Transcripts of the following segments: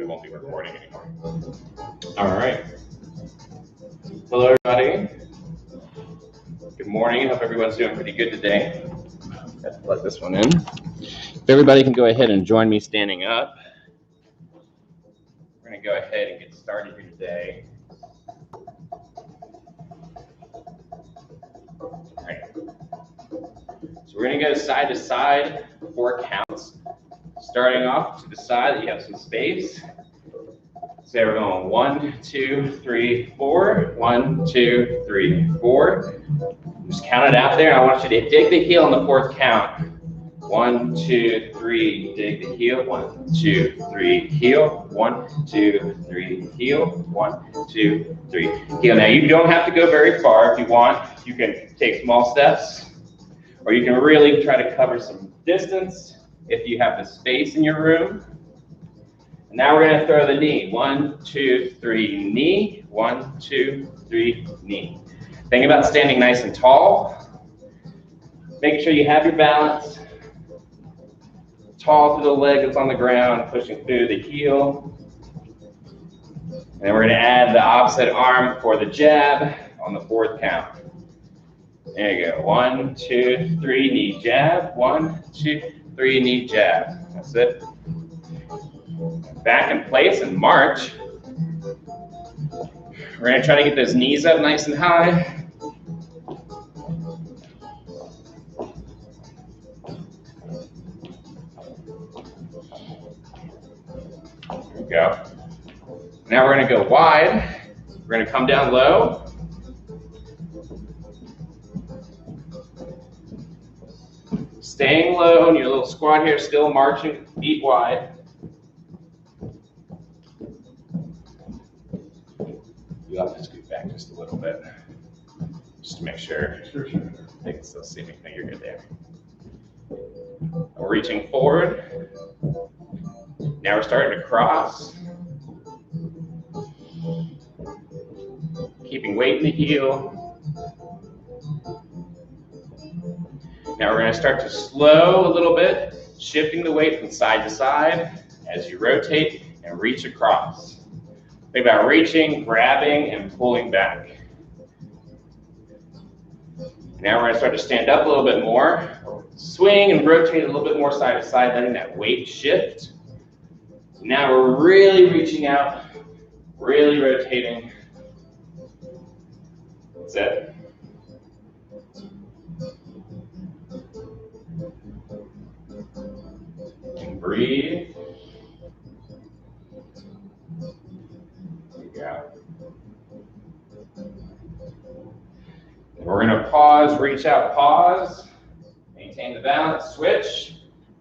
won't be recording anymore. All right. Hello, everybody. Good morning. Hope everyone's doing pretty good today. Let's plug this one in. If everybody can go ahead and join me standing up. We're going to go ahead and get started here today. All right. So we're going to go side to side, 4 counts. Starting off to the side that you have some space. So we're going 1, 2, 3, 4. 1, 2, 3, 4. Just count it out there. I want you to dig the heel on the 4th count. 1, 2, 3. Dig the heel. 1, 2, 3. Heel. 1, 2, 3. Heel. 1, 2, 3. Heel. Now you don't have to go very far. If you want, you can take small steps, or you can really try to cover some distance if you have the space in your room. And now we're going to throw the knee. 1, 2, 3, knee. 1, 2, 3, knee. Think about standing nice and tall. Making sure you have your balance. Tall through the leg that's on the ground, pushing through the heel. And then we're going to add the opposite arm for the jab on the 4th count. There you go. 1, 2, 3, knee jab. 1, 2, 3, knee jab. That's it. Back in place and march. We're going to try to get those knees up nice and high. There we go. Now we're going to go wide. We're going to come down low. Staying low in your little squat here, still marching, feet wide. You'll have to scoot back just a little bit, just to make sure. Sure. They can still see me. No, you're good there. We're reaching forward. Now we're starting to cross. Keeping weight in the heel. Now we're going to start to slow a little bit, shifting the weight from side to side as you rotate and reach across. Think about reaching, grabbing, and pulling back. Now we're going to start to stand up a little bit more, swing and rotate a little bit more side to side, letting that weight shift. Now we're really reaching out, really rotating. That's it. And breathe. There you go. And we're going to pause, reach out, pause. Maintain the balance, switch,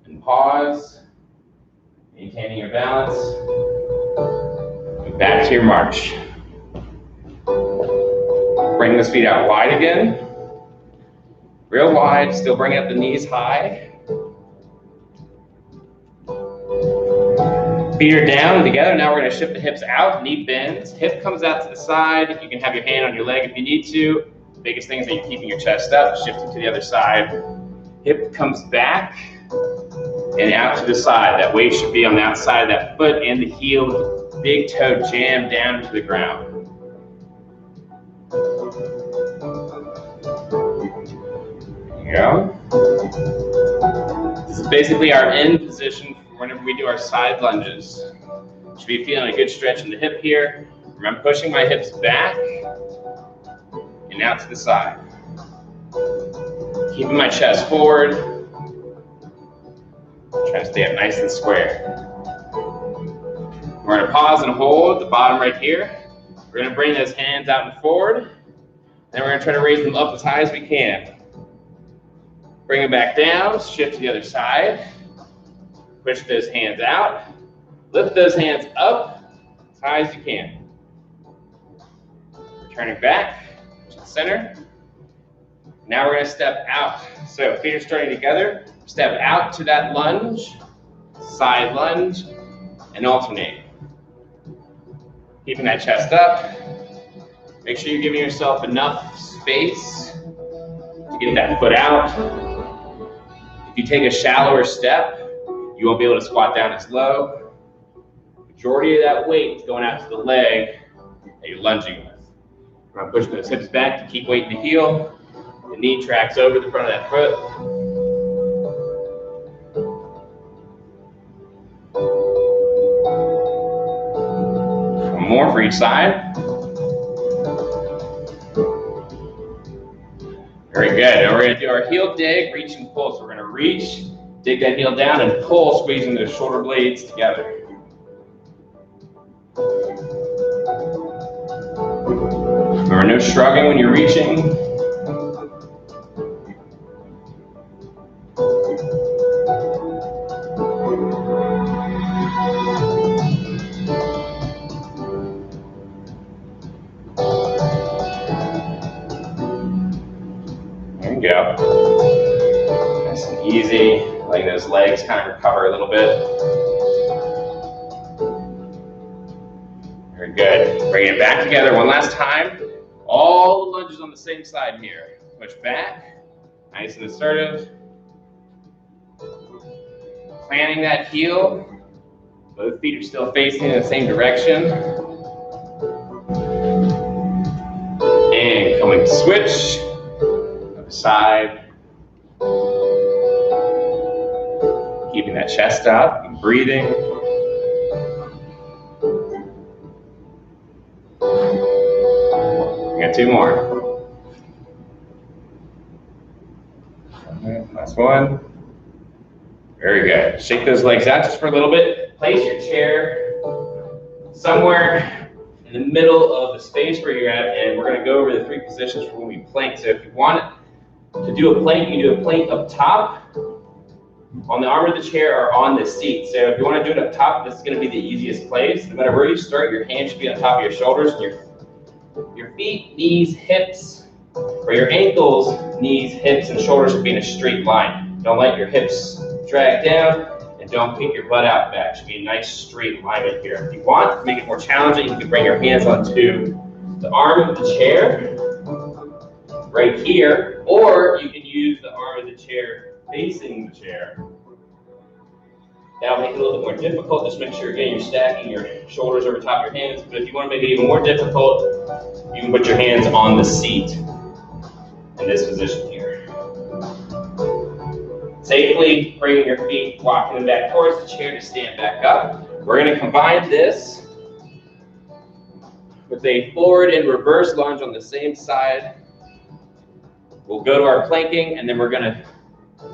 and pause. Maintaining your balance. And back to your march. Bring those feet out wide again. Real wide, still bring up the knees high. Feet are down and together. Now we're going to shift the hips out, knee bends. Hip comes out to the side. You can have your hand on your leg if you need to. The biggest thing is that you're keeping your chest up, shifting to the other side. Hip comes back and out to the side. That weight should be on the outside of that foot and the heel. Big toe jammed down to the ground. There you go. This is basically our end position whenever we do our side lunges. Should be feeling a good stretch in the hip here. Remember, I'm pushing my hips back and out to the side. Keeping my chest forward. Trying to stay up nice and square. We're going to pause and hold the bottom right here. We're going to bring those hands out and forward. Then we're going to try to raise them up as high as we can. Bring them back down, shift to the other side. Push those hands out. Lift those hands up as high as you can. Returning back to the center. Now we're going to step out. So feet are starting together. Step out to that lunge, side lunge, and alternate. Keeping that chest up. Make sure you're giving yourself enough space to get that foot out. If you take a shallower step, you won't be able to squat down as low. Majority of that weight is going out to the leg that you're lunging with. We're going to push those hips back to keep weight in the heel. The knee tracks over the front of that foot. One more for each side. Very good. Now we're going to do our heel dig, reach and pull. So we're going to reach, dig that heel down, and pull, squeezing those shoulder blades together. Remember, no shrugging when you're reaching. There you go. Nice and easy. Letting those legs kind of recover a little bit. Very good. Bring it back together one last time. All the lunges on the same side here. Push back. Nice and assertive. Planting that heel. Both feet are still facing in the same direction. And coming to switch. Other side. Keeping that chest up and breathing. We got two more. Last one. Very good. Shake those legs out just for a little bit. Place your chair somewhere in the middle of the space where you're at, and we're going to go over the three positions for when we plank. So if you want to do a plank, you can do a plank up top, on the arm of the chair, or on the seat. So if you want to do it up top, this is going to be the easiest place. No matter where you start, your hands should be on top of your shoulders. Your feet, knees, hips, or your ankles, knees, hips, and shoulders should be in a straight line. Don't let your hips drag down, and don't kick your butt out back. It should be a nice straight alignment here. If you want to make it more challenging, you can bring your hands onto the arm of the chair right here, or you can use the arm of the chair facing the chair. That'll make it a little bit more difficult. Just make sure, again, you're stacking your shoulders over top of your hands. But if you want to make it even more difficult, you can put your hands on the seat in this position here. Safely bringing your feet, walking them back towards the chair to stand back up. We're going to combine this with a forward and reverse lunge on the same side. We'll go to our planking, and then we're going to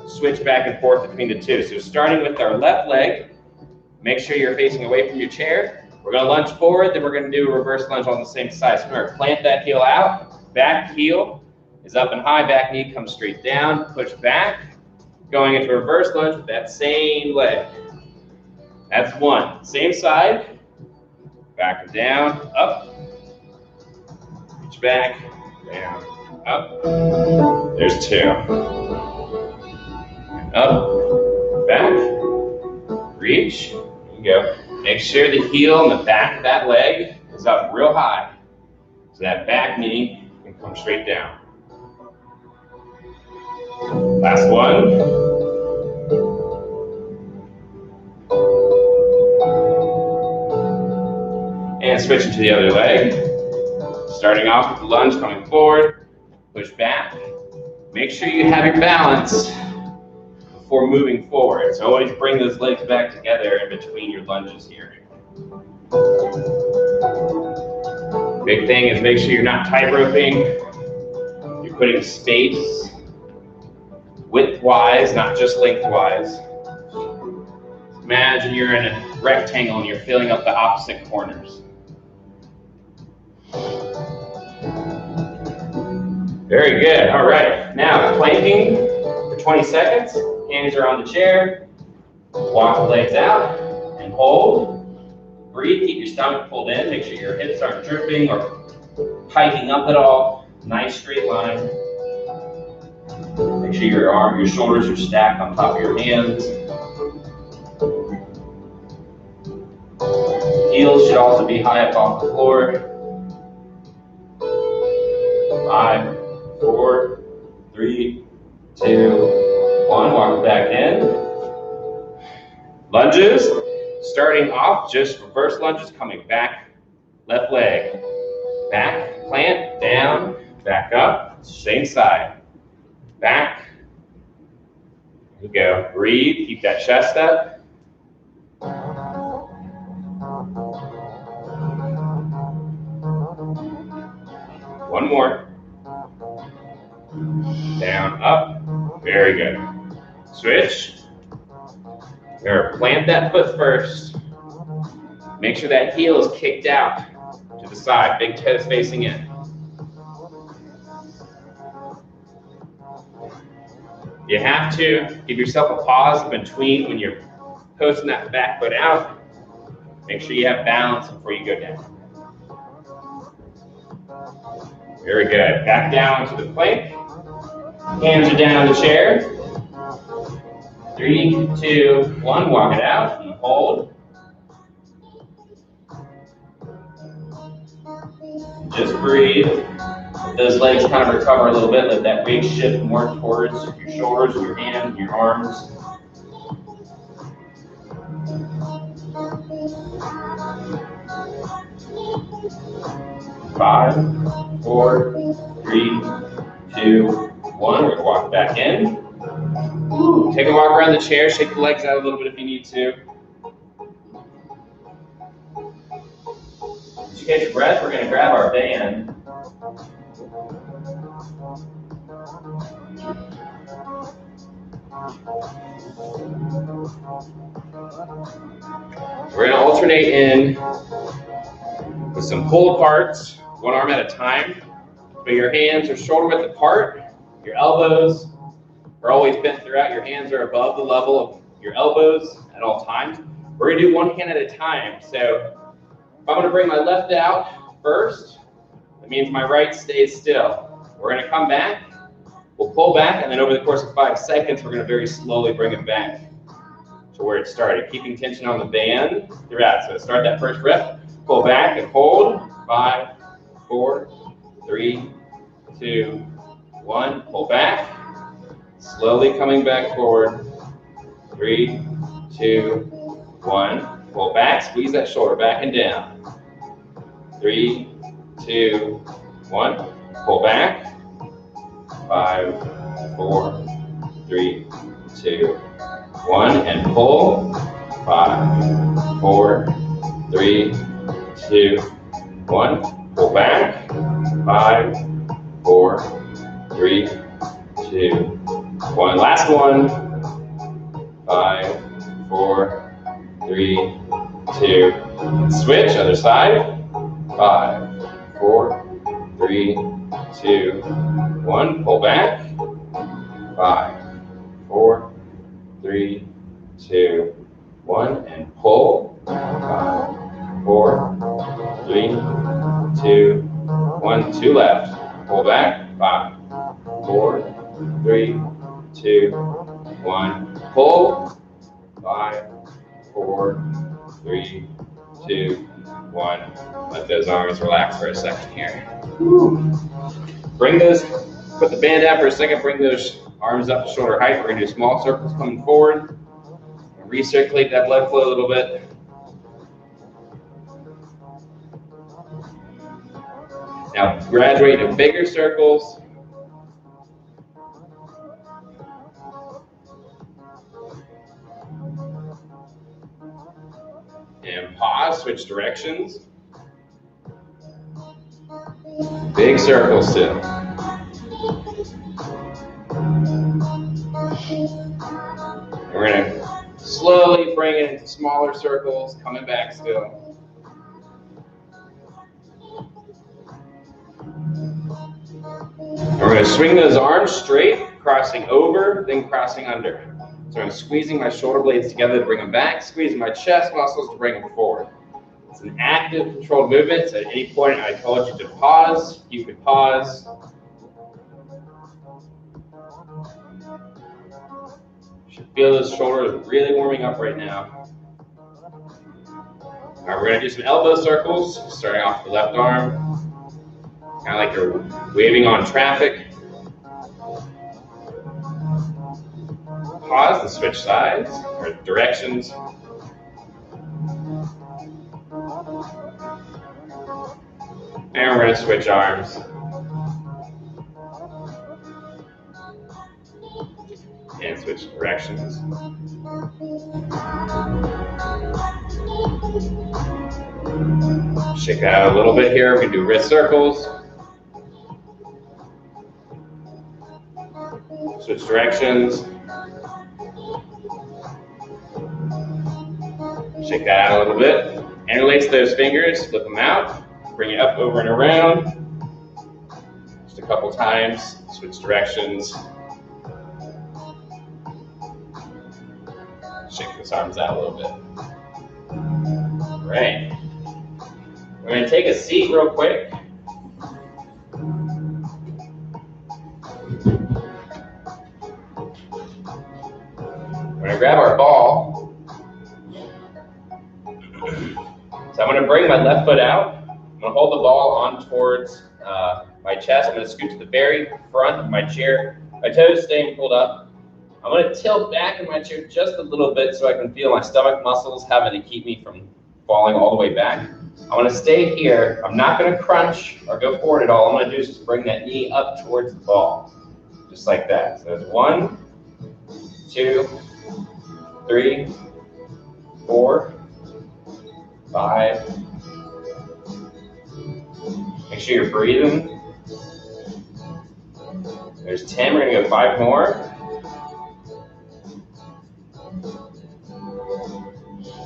switch back and forth between the two. So starting with our left leg, make sure you're facing away from your chair. We're going to lunge forward, then we're going to do a reverse lunge on the same side. So remember, plant that heel out, back heel is up and high, back knee comes straight down, push back, going into a reverse lunge with that same leg. That's one. Same side, back and down, up, reach back, down, up. There's two. Up, back, reach, there you go. Make sure the heel and the back of that leg is up real high, so that back knee can come straight down. Last one. And switching to the other leg. Starting off with the lunge, coming forward, push back. Make sure you have your balance before moving forward. So always bring those legs back together in between your lunges here. Big thing is make sure you're not tight roping. You're putting space width-wise, not just lengthwise. Imagine you're in a rectangle and you're filling up the opposite corners. Very good. All right. Now planking for 20 seconds. Hands are on the chair. Walk the legs out and hold. Breathe. Keep your stomach pulled in. Make sure your hips aren't drooping or hiking up at all. Nice straight line. Make sure your shoulders are stacked on top of your hands. Heels should also be high up off the floor. 5, 4, 3, 2, 1. Walk it back in. Lunges. Starting off, just reverse lunges, coming back, left leg. Back, plant, down, back up, same side. Back. There you go. Breathe, keep that chest up. One more. Down, up. Very good. Switch. Remember, plant that foot first. Make sure that heel is kicked out to the side. Big toe is facing in. You have to give yourself a pause in between when you're posting that back foot out. Make sure you have balance before you go down. Very good. Back down to the plank. Hands are down on the chair. 3, 2, 1. Walk it out and hold. Just breathe. Let those legs kind of recover a little bit. Let that weight shift more towards your shoulders, your hands, your arms. Five, 4, 3, 2, 1. We're going to walk back in. Take a walk around the chair. Shake the legs out a little bit if you need to. As you catch your breath, we're going to grab our band. We're going to alternate in with some pull aparts, one arm at a time. But your hands are shoulder width apart. Your elbows are always bent throughout. Your hands are above the level of your elbows at all times. We're going to do one hand at a time. So if I'm going to bring my left out first, that means my right stays still. We're going to come back. We'll pull back, and then over the course of 5 seconds, we're going to very slowly bring it back to where it started, keeping tension on the band throughout. So start that first rep, pull back and hold. 5, 4, 3, 2, 1. Pull back. Slowly coming back forward. 3, 2, 1. Pull back. Squeeze that shoulder back and down. 3, 2, 1. Pull back. 5, 4, 3, 2, 1. And pull. 5, 4, 3, 2, 1. Pull back. 5, 4, 3, 2, 1. Last one. 5, 4, 3, 2. Switch. Other side. 5, 4, 3, 2, 1. Pull back. 5, 4, 3, 2, 1. And pull. 5, 4, 3, 2, 1. 2 left. Pull back. 5, 4, 3, 2, 1. Pull. 5, 4, 3, 2, 1. Let those arms relax for a second here. Bring those, put the band down for a second, bring those arms up to shoulder height. We're going to do small circles coming forward. Recirculate that blood flow a little bit. Now graduate to bigger circles. And pause, switch directions. Big circles still. And we're going to slowly bring it into smaller circles, coming back still. And we're going to swing those arms straight, crossing over, then crossing under. So I'm squeezing my shoulder blades together to bring them back, squeezing my chest muscles to bring them forward. It's an active, controlled movement. So at any point I told you to pause, you could pause. You should feel those shoulders really warming up right now. All right, we're going to do some elbow circles, starting off the left arm. Kind of like you're waving on traffic. Pause to switch sides or directions. we're going to switch arms. And switch directions. Shake that out a little bit here. We can do wrist circles. Switch directions. Shake that out a little bit. Interlace those fingers, flip them out, bring it up, over, and around. Just a couple times. Switch directions. Shake those arms out a little bit. All right. We're going to take a seat real quick. We're going to grab our ball. So I'm going to bring my left foot out. I'm going to hold the ball on towards my chest. I'm going to scoot to the very front of my chair. My toes staying pulled up. I'm going to tilt back in my chair just a little bit so I can feel my stomach muscles having to keep me from falling all the way back. I'm going to stay here. I'm not going to crunch or go forward at all. All I'm going to do is just bring that knee up towards the ball. Just like that. So it's 1, 2, 3, 4, 5. Make sure you're breathing. There's 10. We're going to go 5 more.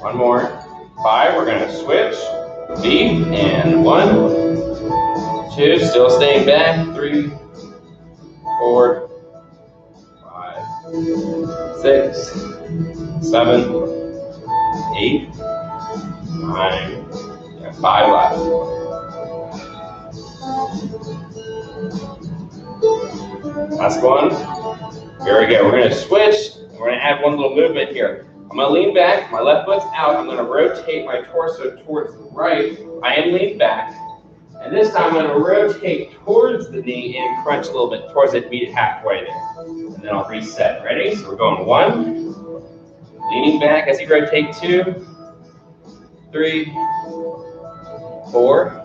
1 more. 5. We're going to switch. Deep. And 1, 2. Still staying back. 3, 4, 5, 6, 7, 8, 9. And 5 left. Last one. Very good. We're going to switch. We're going to add one little movement here. I'm going to lean back. My left foot's out. I'm going to rotate my torso towards the right. I am leaned back. And this time I'm going to rotate towards the knee and crunch a little bit towards it, meet it halfway there. And then I'll reset. Ready? So we're going 1. Leaning back as you rotate. 2, 3, 4.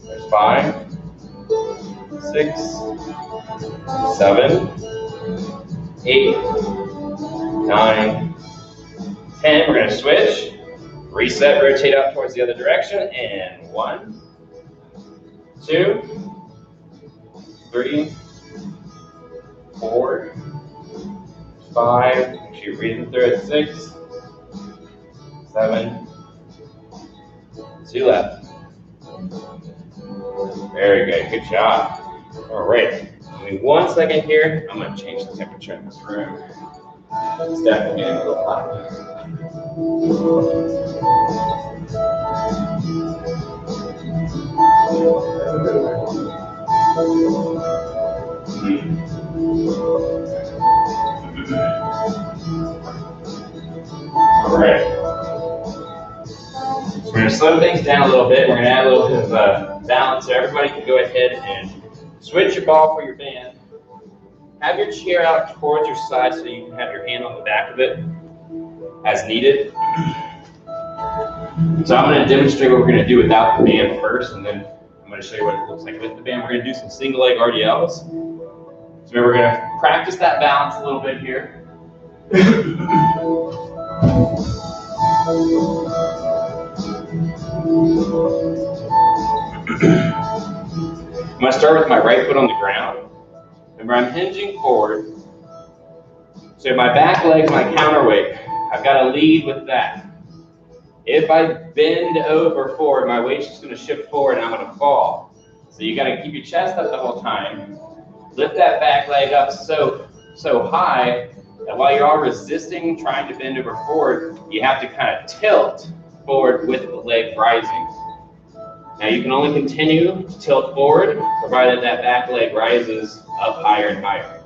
There's 5, 6, 7, 8, 9, 10. We're going to switch. Reset, rotate up towards the other direction. And 1, 2, 3, 4, 5. Make sure you're breathing through it. 6, 7, 2 left. Very good. Good job. All right. Give me 1 second here. I'm going to change the temperature in this room. It's definitely getting a little hot. All right. So we're going to slow things down a little bit. We're going to add a little bit of balance. So everybody can go ahead and switch your ball for your band. Have your chair out towards your side so you can have your hand on the back of it as needed. So I'm going to demonstrate what we're going to do without the band first, and then I'm going to show you what it looks like with the band. We're going to do some single leg RDLs. So we're going to practice that balance a little bit here. I'm going to start with my right foot on the ground. Remember, I'm hinging forward. So my back leg's my counterweight. I've got to lead with that. If I bend over forward, my weight's just going to shift forward and I'm going to fall. So you got to keep your chest up the whole time. Lift that back leg up so high that while you're all resisting, trying to bend over forward, you have to kind of tilt forward with the leg rising. Now you can only continue to tilt forward, provided that back leg rises up higher and higher.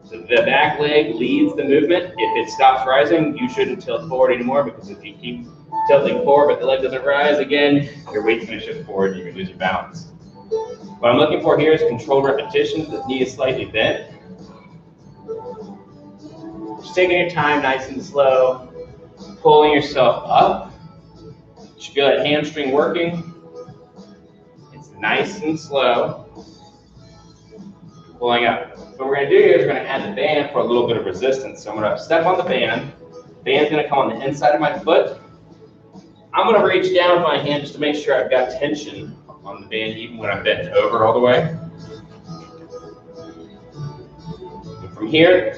So the back leg leads the movement. If it stops rising, you shouldn't tilt forward anymore, because if you keep tilting forward but the leg doesn't rise again, your weight's going to shift forward and you can lose your balance. What I'm looking for here is controlled repetitions. The knee is slightly bent. Just taking your time, nice and slow, pulling yourself up. You should feel that hamstring working. It's nice and slow. Pulling up. So what we're going to do here is we're going to add the band for a little bit of resistance. So I'm going to step on the band. The band's going to come on the inside of my foot. I'm going to reach down with my hand just to make sure I've got tension on the band even when I'm bent over all the way. And from here,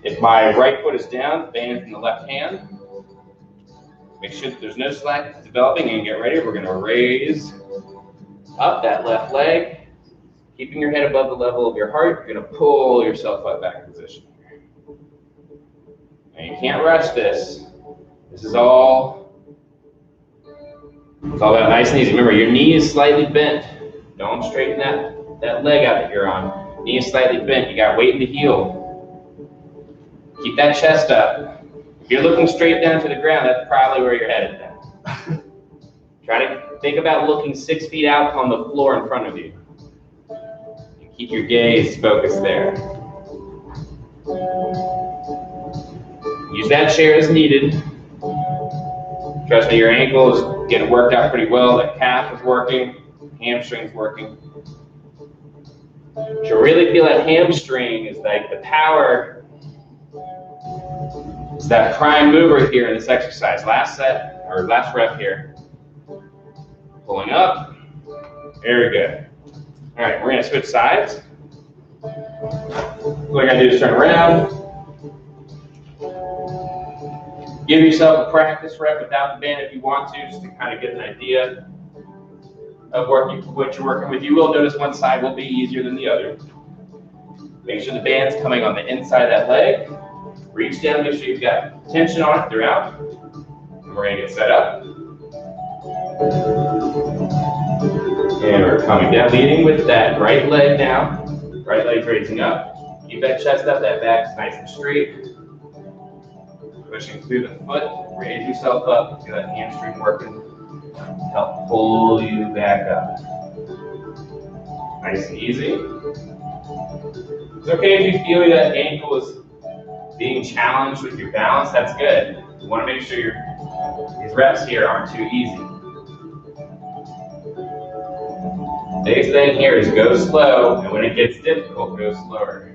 if my right foot is down, the band's in the left hand. Make sure that there's no slack developing and get ready. We're going to raise up that left leg. Keeping your head above the level of your heart, you're going to pull yourself up back in position. And you can't rush this. This is all, it's all about nice and easy. Remember, your knee is slightly bent. Don't straighten that leg out that you're on. Knee is slightly bent. You got weight in the heel. Keep that chest up. If you're looking straight down to the ground, that's probably where you're headed then. Try to think about looking 6 feet out on the floor in front of you. Keep your gaze focused there. Use that chair as needed. Trust me, your ankle is getting worked out pretty well. That calf is working, hamstring's working. What you really feel that hamstring is like the power. It's that prime mover here in this exercise. Last set, or last rep here. Pulling up. Very good. All right, we're going to switch sides. What I got to do is turn around. Give yourself a practice rep without the band if you want to, just to kind of get an idea of what you're working with. You will notice one side will be easier than the other. Make sure the band's coming on the inside of that leg. Reach down, make sure you've got tension on it throughout. And we're going to get set up. And we're coming down, leading with that right leg now. Right leg's raising up. Keep that chest up, that back's nice and straight. Pushing through the foot, raise yourself up. Feel that hamstring working to help pull you back up. Nice and easy. It's okay if you feel that ankle is being challenged with your balance, that's good. You want to make sure these reps here aren't too easy. Biggest thing here is go slow, and when it gets difficult, go slower.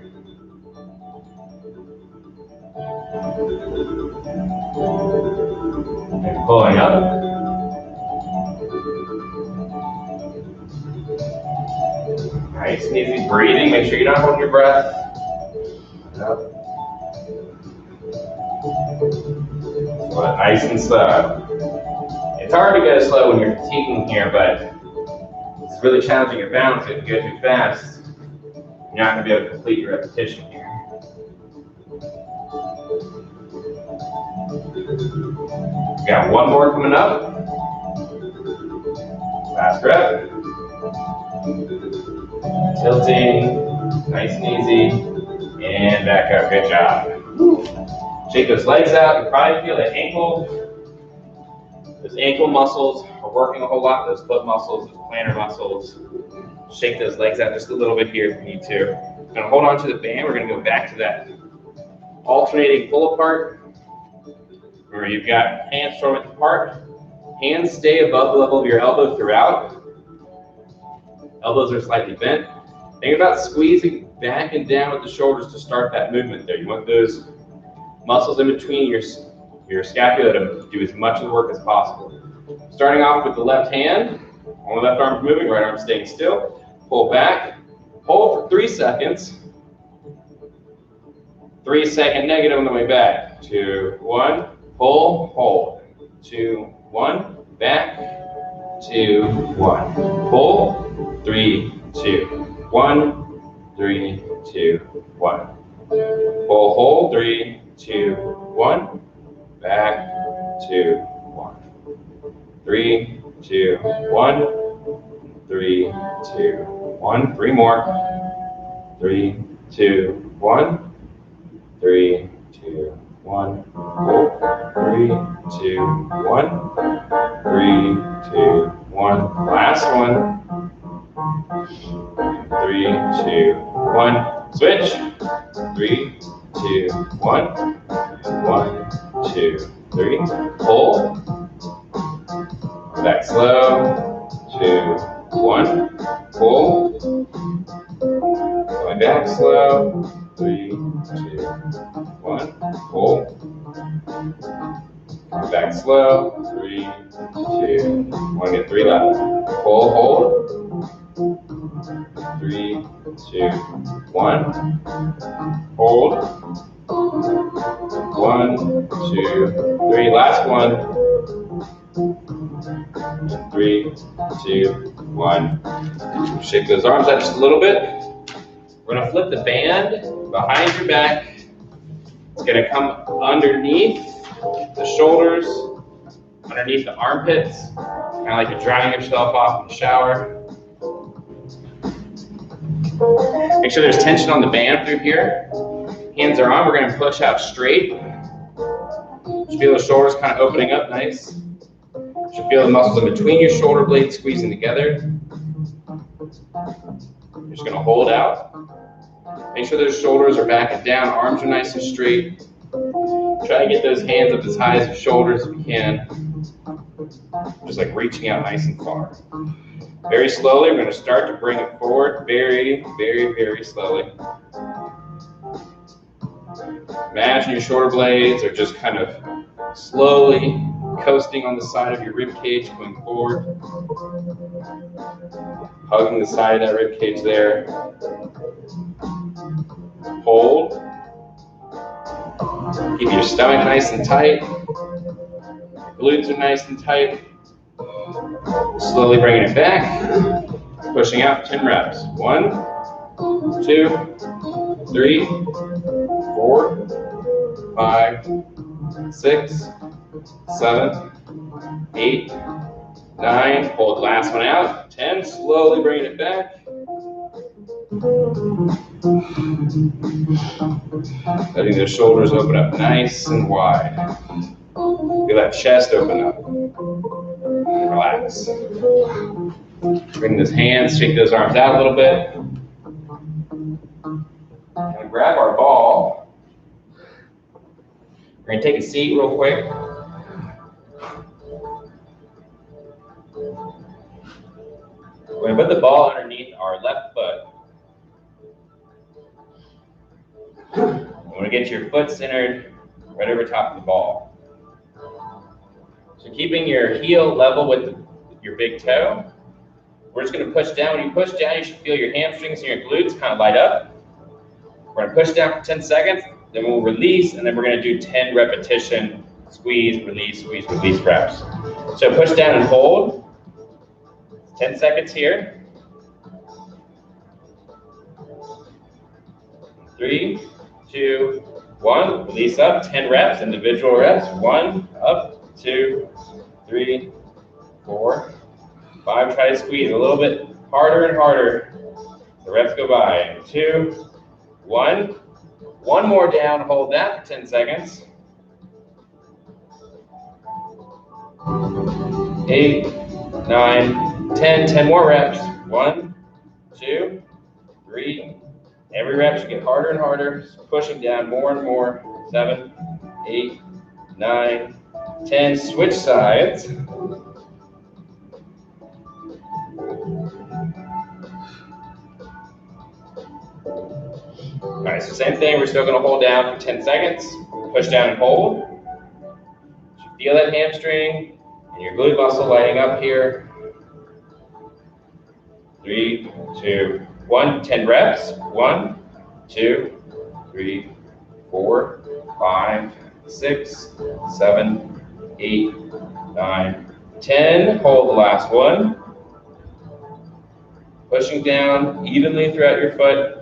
And pulling up. Nice and easy breathing. Make sure you don't hold your breath. Up. But nice and slow. It's hard to go slow when you're fatiguing here, but it's really challenging your balance. If you go too fast, you're not going to be able to complete your repetition here. We got one more coming up. Last rep. Tilting, nice and easy, and back up. Good job. Shake those legs out. You probably feel that those ankle muscles are working a whole lot. Those foot muscles, those plantar muscles. Shake those legs out just a little bit here if you need to. We're going to hold on to the band. We're going to go back to that alternating pull apart. Remember, you've got hands thrown apart. Hands stay above the level of your elbow throughout. Elbows are slightly bent. Think about squeezing back and down with the shoulders to start that movement there. You want those muscles in between your scapula to do as much of the work as possible. Starting off with the left hand. Only left arm's moving, right arm staying still. Pull back. Hold for 3 seconds. 3 second negative on the way back. 2, 1. Pull, hold. 2, 1. Back. 2, 1. Pull. 3, 2, 1. 3, 2, 1. Pull, hold. 3, 2, 1. Back. 2, 1. 3, 2, 1. 3, 2, 1. 3 more. 3, 2, 1. 3, 2, 1. Pull. 3, 2, 1. 3, 2, 1. Last one. 3, 2, 1. Switch. 3, 2, 1. 1, 2, 3. Pull. Back slow. 2, 1. pull. Going back slow. 3, 2, 1. Pull. Going back slow. 3, 2, 1. Get 3 left. Pull, hold. 3, 2, 1. Hold. 1, 2, 3. Last one. 3, 2, 1. Shake those arms out just a little bit. We're going to flip the band behind your back. It's going to come underneath the shoulders, underneath the armpits, kind of like you're drying yourself off in the shower. Make sure there's tension on the band through here. Hands are on. We're going to push out straight. You should feel the shoulders kind of opening up nice. You should feel the muscles in between your shoulder blades squeezing together. You're just going to hold out. Make sure those shoulders are back and down. Arms are nice and straight. Try to get those hands up as high as your shoulders if you can. Just like reaching out nice and far. Very slowly, we're going to start to bring it forward. Very, very, very slowly. Imagine your shoulder blades are just kind of slowly coasting on the side of your rib cage, going forward. Hugging the side of that rib cage there. Hold. Keep your stomach nice and tight. Glutes are nice and tight. Slowly bringing it back. Pushing out 10 reps. 1, 2, 3, 4, 5, 6, 7, 8, 9. Hold the last one out. 10. Slowly bringing it back. Letting the shoulders open up nice and wide. Feel that chest open up. Relax. Bring those hands, shake those arms out a little bit. And grab our ball. We're going to take a seat real quick. We're going to put the ball underneath our left foot. You want to get your foot centered right over top of the ball. So keeping your heel level with your big toe, we're just going to push down. When you push down, you should feel your hamstrings and your glutes kind of light up. We're going to push down for 10 seconds, then we'll release, and then we're going to do 10 repetition, squeeze, release, reps. So push down and hold. 10 seconds here. 3, 2, 1. Release up. 10 reps, individual reps. 1, up, 2, 3, 4, 5. Try to squeeze a little bit harder and harder. The reps go by. 2, 1. One more down. Hold that for 10 seconds. 8, 9, 10. 10 more reps. 1, 2, 3. Every rep should get harder and harder. Pushing down more and more. 7, 8, 9, 10. Switch sides. All right, so same thing. We're still going to hold down for 10 seconds. Push down and hold. You should feel that hamstring and your glute muscle lighting up here. 3, 2, 1. 10 reps. 1, 2, 3, 4, 5, 6, 7, 8, 9, 10. Hold the last one. Pushing down evenly throughout your foot.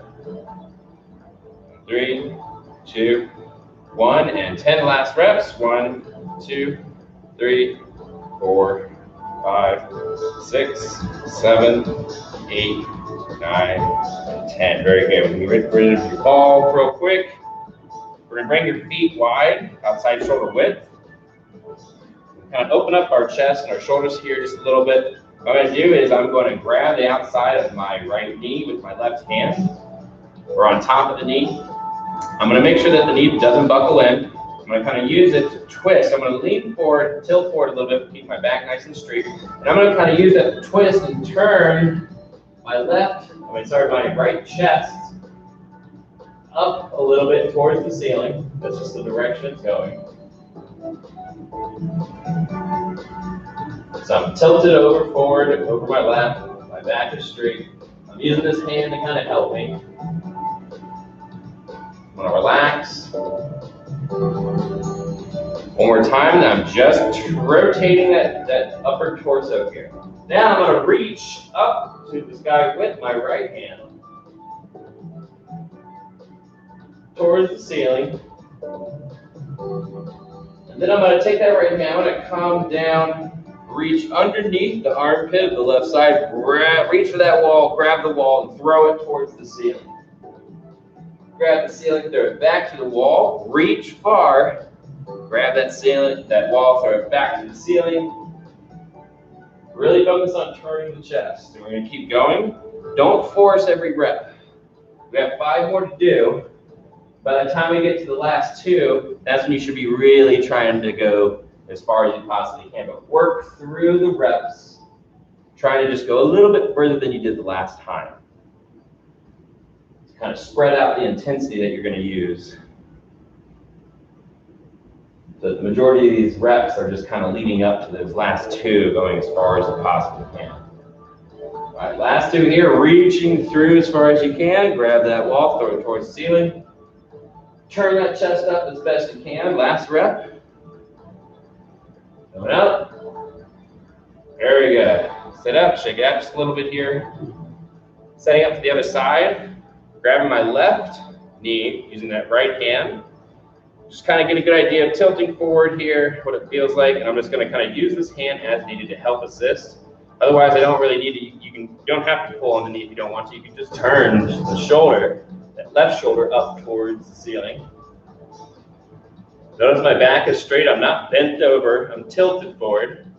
3, 2, 1, and 10 last reps. 1, 2, 3, 4, 5, 6, 7, 8, 9, 10. Very good. When you get rid of your ball real quick, we're going to bring your feet wide, outside shoulder width. Kind of open up our chest and our shoulders here just a little bit. What I'm going to do is I'm going to grab the outside of my right knee with my left hand. We're on top of the knee. I'm going to make sure that the knee doesn't buckle in. I'm going to kind of use it to twist. I'm going to lean forward, tilt forward a little bit, keep my back nice and straight. And I'm going to kind of use that to twist and turn my right chest up a little bit towards the ceiling. That's just the direction it's going. So I'm tilted forward, over my lap. My back is straight. I'm using this hand to kind of help me. I'm going to relax. One more time, and I'm just rotating that upper torso here. Now I'm going to reach up to the sky with my right hand towards the ceiling. And then I'm going to take that right hand, I'm going to come down, reach underneath the armpit of the left side, reach for that wall, grab the wall, and throw it towards the ceiling. Grab the ceiling, throw it back to the wall, reach far, grab that ceiling, that wall, throw it back to the ceiling. Really focus on turning the chest. And we're going to keep going. Don't force every rep. We have 5 more to do. By the time we get to the last 2, that's when you should be really trying to go as far as you possibly can. But work through the reps, trying to just go a little bit further than you did the last time. Kind of spread out the intensity that you're going to use. The majority of these reps are just kind of leading up to those last 2, going as far as you possibly can. All right, last 2 here, reaching through as far as you can. Grab that wall, throw it towards the ceiling. Turn that chest up as best you can. Last rep. Coming up. There we go. Sit up, shake it out just a little bit here. Setting up to the other side. Grabbing my left knee, using that right hand. Just kind of get a good idea of tilting forward here, what it feels like, and I'm just going to kind of use this hand as needed to help assist. Otherwise, I don't really need to. You don't have to pull on the knee if you don't want to. You can just turn the shoulder, that left shoulder, up towards the ceiling. Notice my back is straight. I'm not bent over. I'm tilted forward.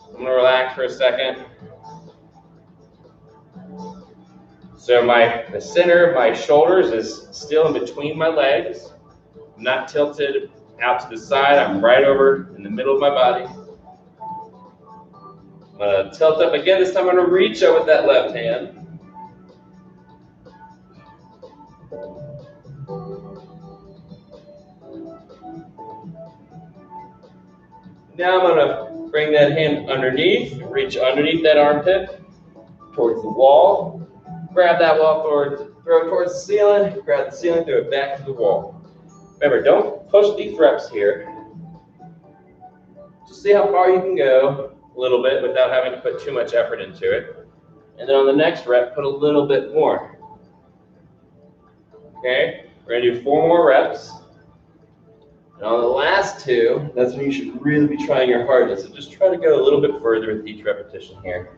I'm going to relax for a second. So the center of my shoulders is still in between my legs. I'm not tilted out to the side. I'm right over in the middle of my body. I'm going to tilt up again. This time I'm going to reach out with that left hand. Now I'm going to bring that hand underneath, reach underneath that armpit, towards the wall. Grab that wall, throw it towards the ceiling, grab the ceiling, throw it back to the wall. Remember, don't push these reps here. Just see how far you can go a little bit without having to put too much effort into it. And then on the next rep, put a little bit more. Okay, we're going to do 4 more reps. And on the last 2, that's when you should really be trying your hardest. So just try to go a little bit further with each repetition here.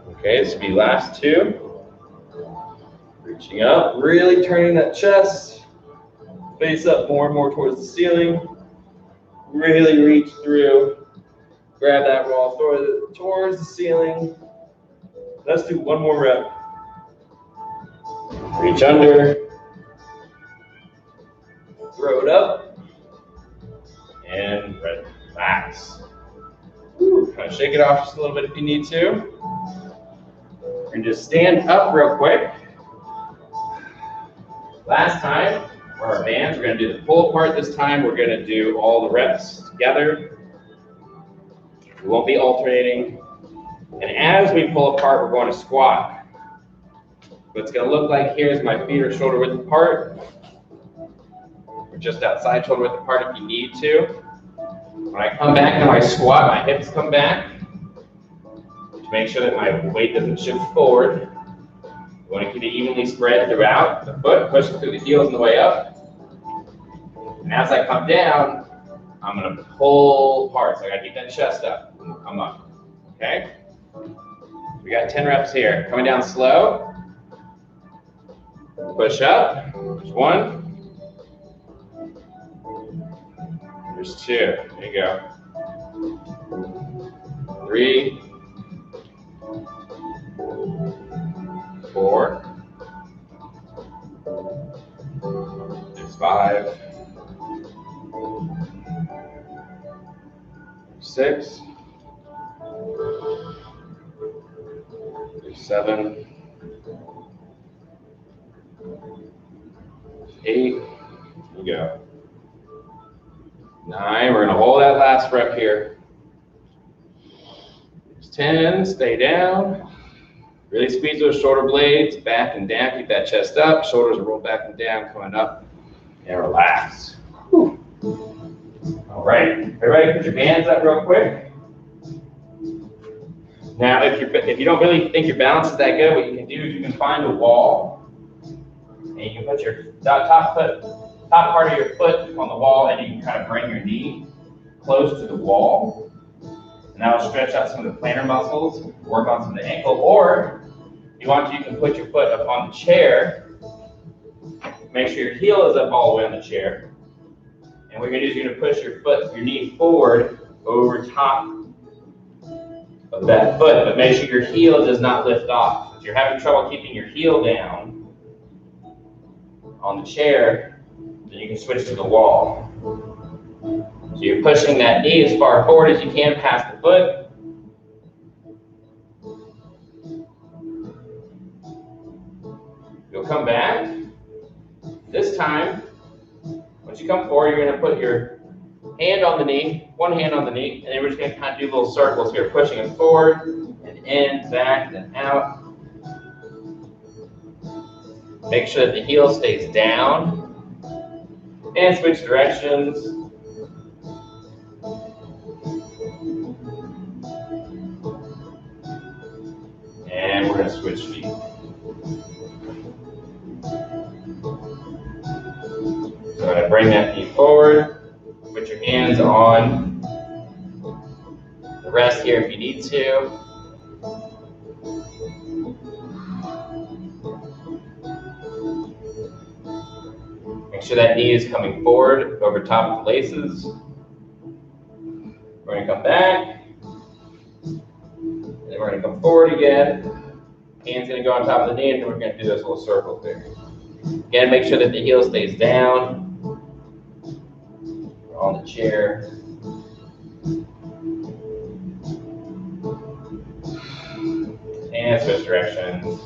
Okay, this will be last 2. Reaching up, really turning that chest, face up more and more towards the ceiling. Really reach through, grab that wall, throw it towards the ceiling. Let's do 1 more rep. Reach under, throw it up, and relax. Kind of shake it off just a little bit if you need to. And just stand up real quick. Last time, for our bands, we're going to do the pull apart. This time, we're going to do all the reps together. We won't be alternating. And as we pull apart, we're going to squat. What it's going to look like here is my feet are shoulder width apart. Or just outside shoulder width apart if you need to. When I come back into my squat, my hips come back to make sure that my weight doesn't shift forward. You want to keep it evenly spread throughout the foot, pushing through the heels on the way up. And as I come down, I'm going to pull apart. So I got to keep that chest up and come up. Okay? We got 10 reps here. Coming down slow. Push up. There's 1. There's 2. There you go. 3. 4. There's 5. 6, 7, 8, we go. 9, we're gonna hold that last rep here. 10, stay down. Really squeeze those shoulder blades back and down, keep that chest up, shoulders are rolled back and down, coming up, and relax. Whew. All right, everybody put your hands up real quick. Now, if you don't really think your balance is that good, what you can do is you can find a wall, and you can put your top part of your foot on the wall, and you can kind of bring your knee close to the wall. And that'll stretch out some of the plantar muscles, work on some of the ankle, or if you want to, you can put your foot up on the chair. Make sure your heel is up all the way on the chair. And what you're gonna do is you're gonna push your knee forward over top of that foot, but make sure your heel does not lift off. If you're having trouble keeping your heel down on the chair, then you can switch to the wall. So you're pushing that knee as far forward as you can past the foot. You'll come back. This time, once you come forward, you're going to put your hand on the knee, one hand on the knee, and then we're just going to kind of do little circles here, pushing it forward and in, back, and out. Make sure that the heel stays down. And switch directions. And we're going to switch feet. So I'm going to bring that knee forward. Put your hands on the rest here if you need to. Make sure that knee is coming forward over top of the laces. We're going to come back. And then we're going to come forward again. Hand's going to go on top of the knee, and then we're going to do this little circle there. Again, make sure that the heel stays down on the chair. And switch directions.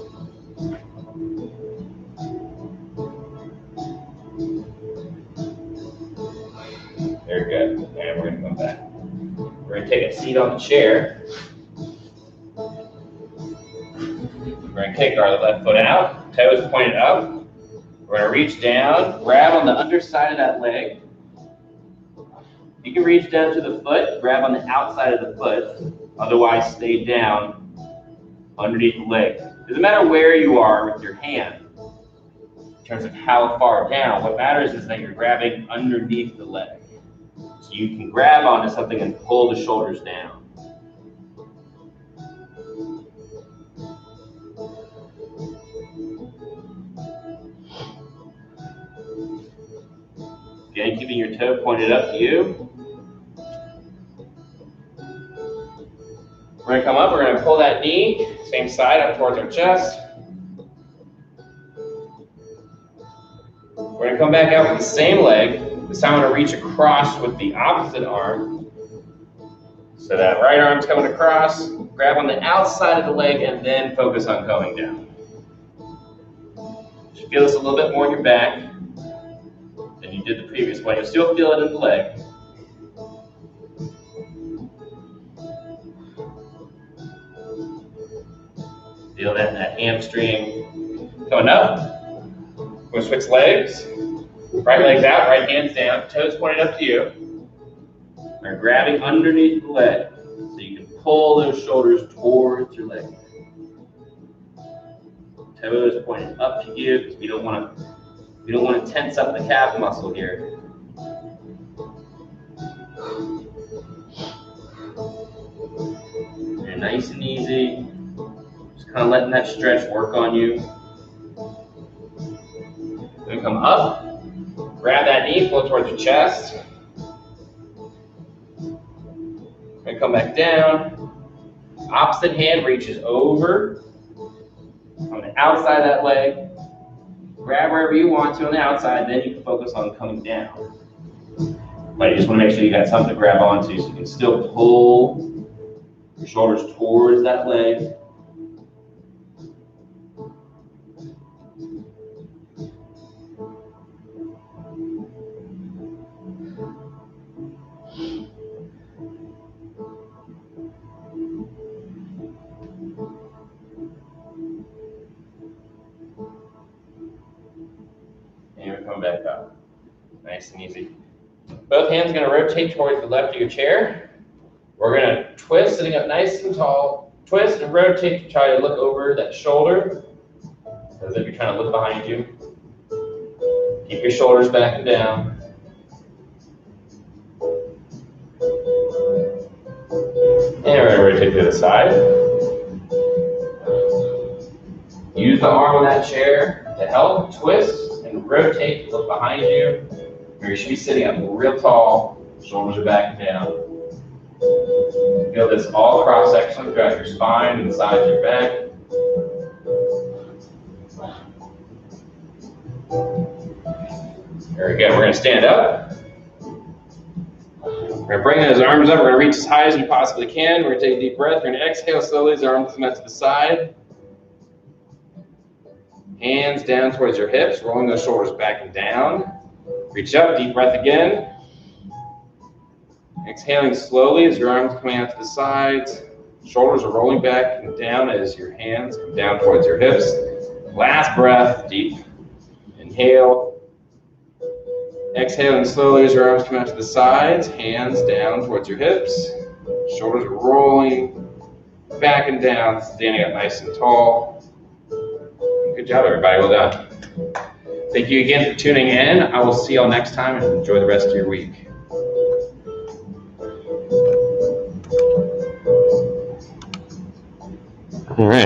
Very good. And we're going to come back. We're going to take a seat on the chair. We're going to kick our left foot out, toes pointed up. We're going to reach down, grab on the underside of that leg. You can reach down to the foot, grab on the outside of the foot. Otherwise, stay down underneath the leg. Doesn't matter where you are with your hand in terms of how far down. What matters is that you're grabbing underneath the leg. So you can grab onto something and pull the shoulders down. Again, keeping your toe pointed up to you. We're going to come up, we're going to pull that knee, same side, up towards our chest. We're going to come back out with the same leg. This time I'm going to reach across with the opposite arm. So that right arm's coming across, grab on the outside of the leg, and then focus on coming down. You should feel this a little bit more in your back than you did the previous one. You'll still feel it in the leg. Feel that in that hamstring. Coming up. We're going to switch legs. Right leg's out, right hand's down, toes pointed up to you. We're grabbing underneath the leg so you can pull those shoulders towards your leg. Toes pointed up to you because we don't want to tense up the calf muscle here. And nice and easy. Just kind of letting that stretch work on you. Then come up. Grab that knee, float towards your chest. And come back down. Opposite hand reaches over on the outside of that leg. Grab wherever you want to on the outside, then you can focus on coming down. But you just want to make sure you got something to grab onto so you can still pull your shoulders towards that leg. And we're coming back up. Nice and easy. Both hands are going to rotate towards the left of your chair. We're going to twist, sitting up nice and tall. Twist and rotate to try to look over that shoulder, as if you're trying to look behind you. Keep your shoulders back and down. And we're going to rotate to the side. Use the arm on that chair to help twist and rotate to look behind you. You should be sitting up real tall, shoulders are back and down. Feel this all cross section throughout your spine and the sides of your back. Very good. We're going to stand up. We're going to bring those arms up. We're going to reach as high as we possibly can. We're going to take a deep breath. We're going to exhale slowly as the arms come out to the side. Hands down towards your hips, rolling those shoulders back and down. Reach up, deep breath again. Exhaling slowly as your arms come out to the sides. Shoulders are rolling back and down as your hands come down towards your hips. Last breath, deep. Inhale. Exhaling slowly as your arms come out to the sides. Hands down towards your hips. Shoulders are rolling back and down, standing up nice and tall. Good job, everybody. Well done. Thank you again for tuning in. I will see y'all next time, and enjoy the rest of your week. All right.